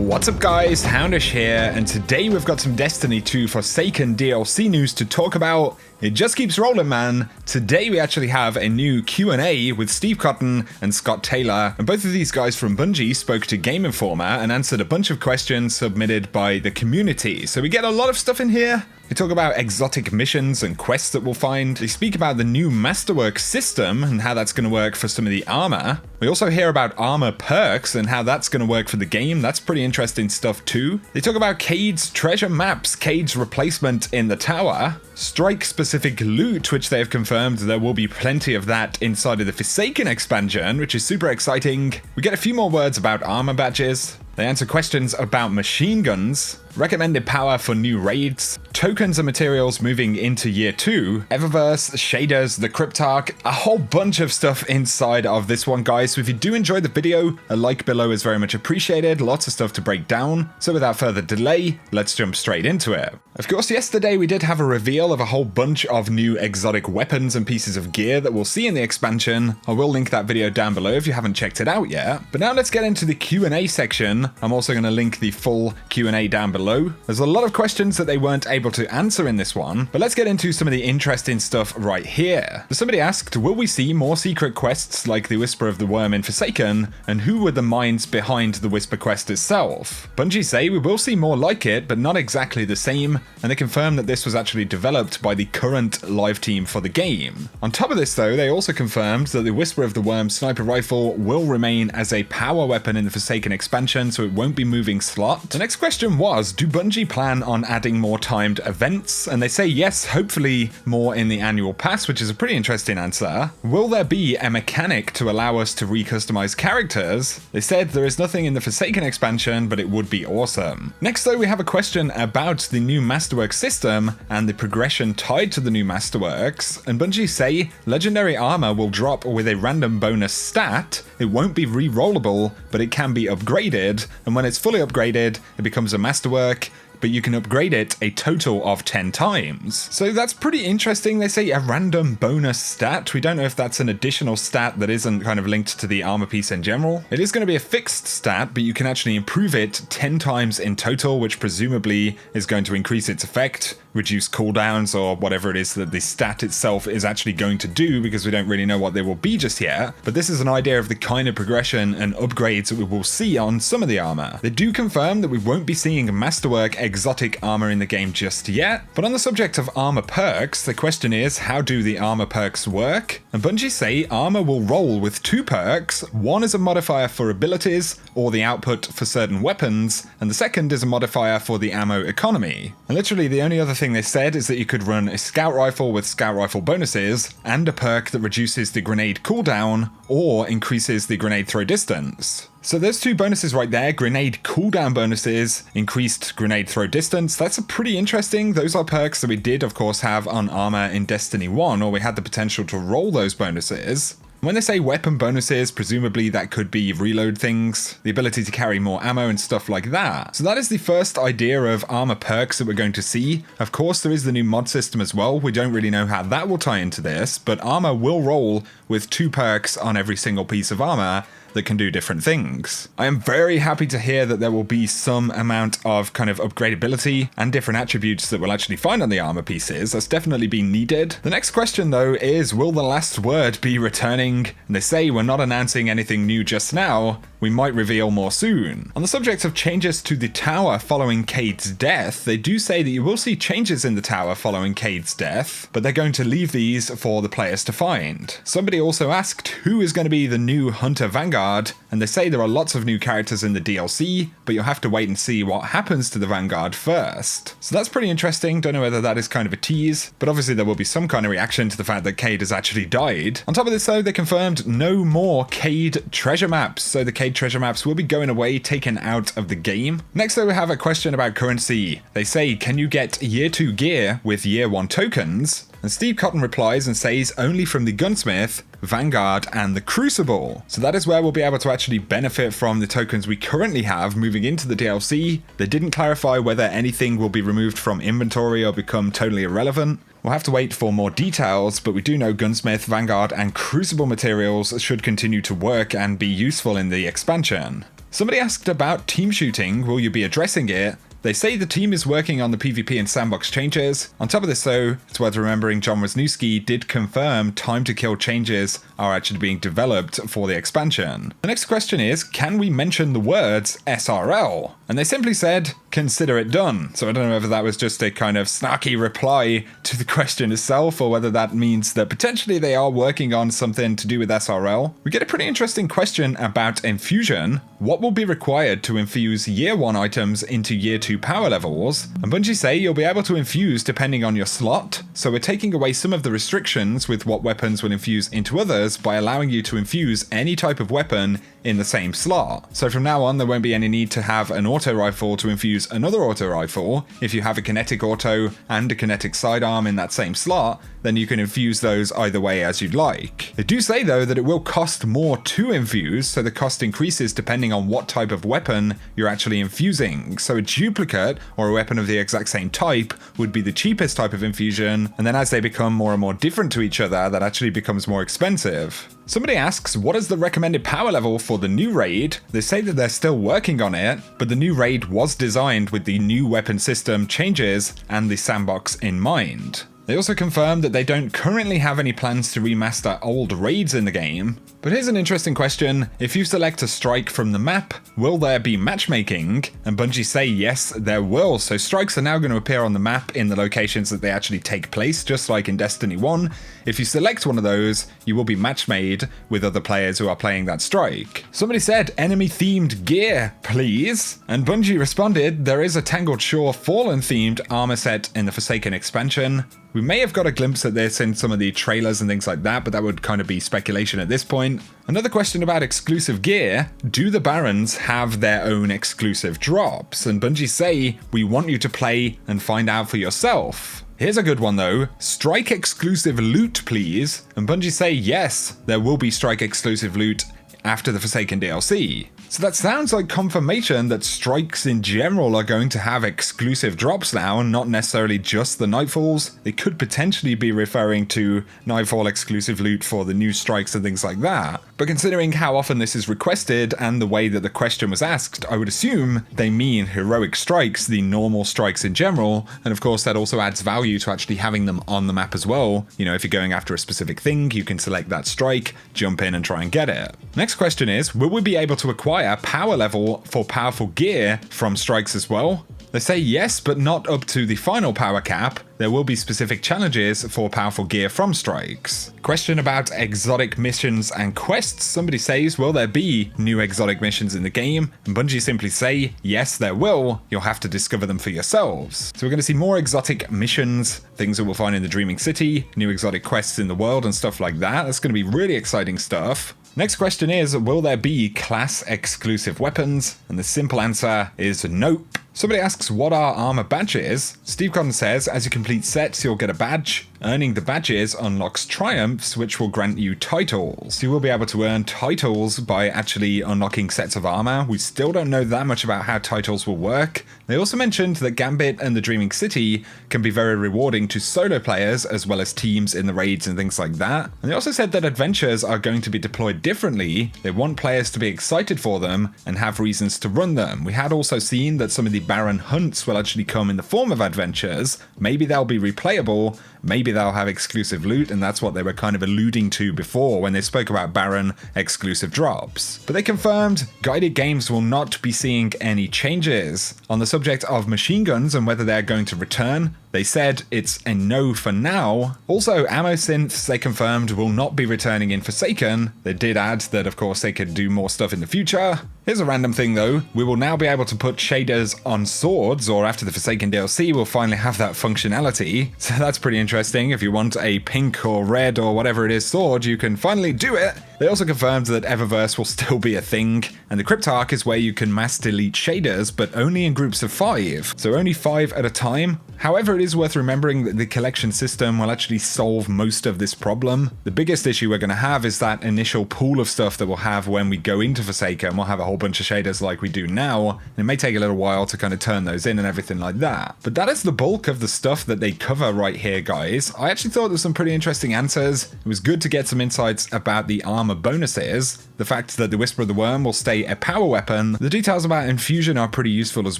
What's up guys, Houndish here, and today we've got some Destiny 2 Forsaken DLC news to talk about. It just keeps rolling, man. Today we actually have a new Q&A with Steve Cotton and Scott Taylor, and both of these guys from Bungie spoke to Game Informer and answered a bunch of questions submitted by the community. So we get a lot of stuff in here. We talk about exotic missions and quests that we'll find. They speak about the new Masterworks system and how that's going to work for some of the armor. We also hear about armor perks and how that's going to work for the game. That's pretty interesting stuff too. They talk about Cade's treasure maps, Cade's replacement in the tower, strike-specific loot, which they have confirmed there will be plenty of that inside of the Forsaken expansion, which is super exciting. We get a few more words about armor badges. They answer questions about machine guns, recommended power for new raids, tokens and materials moving into year 2, Eververse, shaders, the Cryptarch, a whole bunch of stuff inside of this one, guys. So if you do enjoy the video, a like below is very much appreciated. Lots of stuff to break down. So without further delay, let's jump straight into it. Of course, yesterday we did have a reveal of a whole bunch of new exotic weapons and pieces of gear that we'll see in the expansion. I will link that video down below if you haven't checked it out yet. But now let's get into the Q&A section. I'm also going to link the full Q&A down below. There's a lot of questions that they weren't able to answer in this one, but let's get into some of the interesting stuff right here. So somebody asked, will we see more secret quests like the Whisper of the Worm in Forsaken, and who were the minds behind the Whisper quest itself? Bungie say we will see more like it, but not exactly the same, and they confirm that this was actually developed by the current live team for the game. On top of this though, they also confirmed that the Whisper of the Worm sniper rifle will remain as a power weapon in the Forsaken expansion, so it won't be moving slot. The next question was, do Bungie plan on adding more timed events? And they say yes, hopefully more in the annual pass, which is a pretty interesting answer. Will there be a mechanic to allow us to re-customize characters? They said there is nothing in the Forsaken expansion, but it would be awesome. Next though, we have a question about the new Masterworks system and the progression tied to the new Masterworks, and Bungie say legendary armor will drop with a random bonus stat. It won't be re-rollable, but it can be upgraded, and when it's fully upgraded, it becomes a masterwork, but you can upgrade it a total of 10 times. So that's pretty interesting. They say a random bonus stat. We don't know if that's an additional stat that isn't kind of linked to the armor piece in general. It is going to be a fixed stat, but you can actually improve it 10 times in total, which presumably is going to increase its effect, reduce cooldowns, or whatever it is that the stat itself is actually going to do, because we don't really know what they will be just yet. But this is an idea of the kind of progression and upgrades that we will see on some of the armor. They do confirm that we won't be seeing Masterwork exotic armor in the game just yet. But on the subject of armor perks, the question is, how do the armor perks work? And Bungie say armor will roll with 2 perks. One is a modifier for abilities or the output for certain weapons, and the second is a modifier for the ammo economy. And literally the only other thing they said is that you could run a scout rifle with scout rifle bonuses and a perk that reduces the grenade cooldown or increases the grenade throw distance. So there's 2 bonuses right there, grenade cooldown bonuses, increased grenade throw distance. That's pretty interesting. Those are perks that we did of course have on armor in Destiny 1, or we had the potential to roll those bonuses. When they say weapon bonuses, presumably that could be reload things, the ability to carry more ammo and stuff like that. So that is the first idea of armor perks that we're going to see. Of course, there is the new mod system as well. We don't really know how that will tie into this, but armor will roll with 2 perks on every single piece of armor that can do different things. I am very happy to hear that there will be some amount of kind of upgradability and different attributes that we'll actually find on the armor pieces. That's definitely been needed. The next question though is, will the last word be returning? And they say we're not announcing anything new just now. We might reveal more soon. On the subject of changes to the tower following Cade's death, they do say that you will see changes in the tower following Cade's death, but they're going to leave these for the players to find. Somebody also asked who is going to be the new Hunter Vanguard, and they say there are lots of new characters in the DLC, but you'll have to wait and see what happens to the Vanguard first. So that's pretty interesting. Don't know whether that is kind of a tease, but obviously there will be some kind of reaction to the fact that Cade has actually died. On top of this though, they confirmed no more Cade treasure maps, so the Cade treasure maps will be going away, taken out of the game. Next though, we have a question about currency. They say, can you get year 2 gear with year 1 tokens? And Steve Cotton replies and says only from the Gunsmith, Vanguard, and the Crucible. So that is where we'll be able to actually benefit from the tokens we currently have moving into the DLC. They didn't clarify whether anything will be removed from inventory or become totally irrelevant. We'll have to wait for more details, but we do know Gunsmith, Vanguard, and Crucible materials should continue to work and be useful in the expansion. Somebody asked about team shooting, will you be addressing it? They say the team is working on the PvP and sandbox changes. On top of this though, it's worth remembering John Wisniewski did confirm time to kill changes are actually being developed for the expansion. The next question is, can we mention the words SRL? And they simply said, consider it done. So I don't know whether that was just a kind of snarky reply to the question itself, or whether that means that potentially they are working on something to do with SRL. We get a pretty interesting question about Infusion. What will be required to infuse year 1 items into year 2 power levels? And Bungie say you'll be able to infuse depending on your slot, so we're taking away some of the restrictions with what weapons will infuse into others by allowing you to infuse any type of weapon in the same slot. So from now on, there won't be any need to have an auto rifle to infuse another auto rifle. If you have a kinetic auto and a kinetic sidearm in that same slot, then you can infuse those either way as you'd like. They do say though that it will cost more to infuse, so the cost increases depending on what type of weapon you're actually infusing. So a duplicate or a weapon of the exact same type would be the cheapest type of infusion, and then as they become more and more different to each other, that actually becomes more expensive. Somebody asks, what is the recommended power level for the new raid? They say that they're still working on it, but the new raid was designed with the new weapon system changes and the sandbox in mind. They also confirmed that they don't currently have any plans to remaster old raids in the game. But here's an interesting question. If you select a strike from the map, will there be matchmaking? And Bungie say yes, there will. So strikes are now going to appear on the map in the locations that they actually take place, just like in Destiny 1. If you select one of those, you will be match-made with other players who are playing that strike. Somebody said, enemy-themed gear, please. And Bungie responded, there is a Tangled Shore Fallen-themed armor set in the Forsaken expansion. We may have got a glimpse at this in some of the trailers and things like that, but that would kind of be speculation at this point. Another question about exclusive gear. Do the Barons have their own exclusive drops? And Bungie say, we want you to play and find out for yourself. Here's a good one though. Strike exclusive loot, please. And Bungie say, yes, there will be strike exclusive loot after the Forsaken DLC. So that sounds like confirmation that strikes in general are going to have exclusive drops now, not necessarily just the Nightfalls. They could potentially be referring to Nightfall exclusive loot for the new strikes and things like that. But considering how often this is requested and the way that the question was asked, I would assume they mean heroic strikes, the normal strikes in general. And of course, that also adds value to actually having them on the map as well. You know, if you're going after a specific thing, you can select that strike, jump in and try and get it. Next question is, will we be able to acquire power level for powerful gear from strikes as well? They say yes, but not up to the final power cap. There will be specific challenges for powerful gear from strikes. Question about exotic missions and quests. Somebody says, will there be new exotic missions in the game? And Bungie simply say, yes, there will. You'll have to discover them for yourselves. So we're going to see more exotic missions, things that we'll find in the Dreaming City, new exotic quests in the world and stuff like that. That's going to be really exciting stuff. Next question is, will there be class exclusive weapons? And the simple answer is nope. Somebody asks, what are armor badges? Steve Cotton says, as you complete sets, you'll get a badge. Earning the badges unlocks triumphs, which will grant you titles. You will be able to earn titles by actually unlocking sets of armor. We still don't know that much about how titles will work. They also mentioned that Gambit and the Dreaming City can be very rewarding to solo players as well as teams in the raids and things like that. And they also said that adventures are going to be deployed differently. They want players to be excited for them and have reasons to run them. We had also seen that some of the Baron hunts will actually come in the form of adventures. Maybe they'll be replayable, maybe they'll have exclusive loot, and that's what they were kind of alluding to before when they spoke about Baron exclusive drops. But they confirmed guided games will not be seeing any changes. On the subject of machine guns and whether they're going to return, they said it's a no for now. Also, ammo synths, they confirmed, will not be returning in Forsaken. They did add that, of course, they could do more stuff in the future. Here's a random thing though. We will now be able to put shaders on swords, or after the Forsaken DLC, we'll finally have that functionality. So that's pretty interesting. If you want a pink or red or whatever it is sword, you can finally do it. They also confirmed that Eververse will still be a thing, and the Cryptarch is where you can mass delete shaders, but only in groups of 5, so only 5 at a time. However, it is worth remembering that the collection system will actually solve most of this problem. The biggest issue we're going to have is that initial pool of stuff that we'll have when we go into Forsaken. We'll have a whole bunch of shaders like we do now, and it may take a little while to kind of turn those in and everything like that. But that is the bulk of the stuff that they cover right here, guys. guys, I actually thought there were some pretty interesting answers. It was good to get some insights about the armor bonuses, the fact that the Whisper of the Worm will stay a power weapon, the details about Infusion are pretty useful as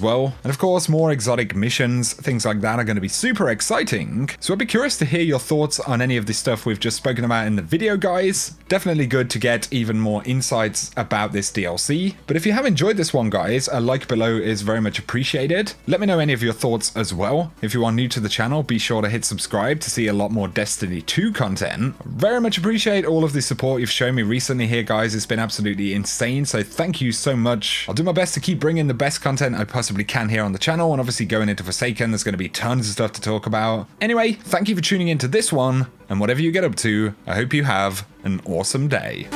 well, and of course more exotic missions, things like that are going to be super exciting. So I'd be curious to hear your thoughts on any of the stuff we've just spoken about in the video, guys. Definitely good to get even more insights about this DLC. But if you have enjoyed this one, guys, a like below is very much appreciated. Let me know any of your thoughts as well. If you are new to the channel, be sure to hit subscribe to see a lot more Destiny 2 content. Very much appreciate all of the support you've shown me recently here, guys. It's been absolutely insane, so thank you so much. I'll do my best to keep bringing the best content I possibly can here on the channel, and obviously going into Forsaken, there's going to be tons of stuff to talk about. Anyway, thank you for tuning into this one, and whatever you get up to, I hope you have an awesome day.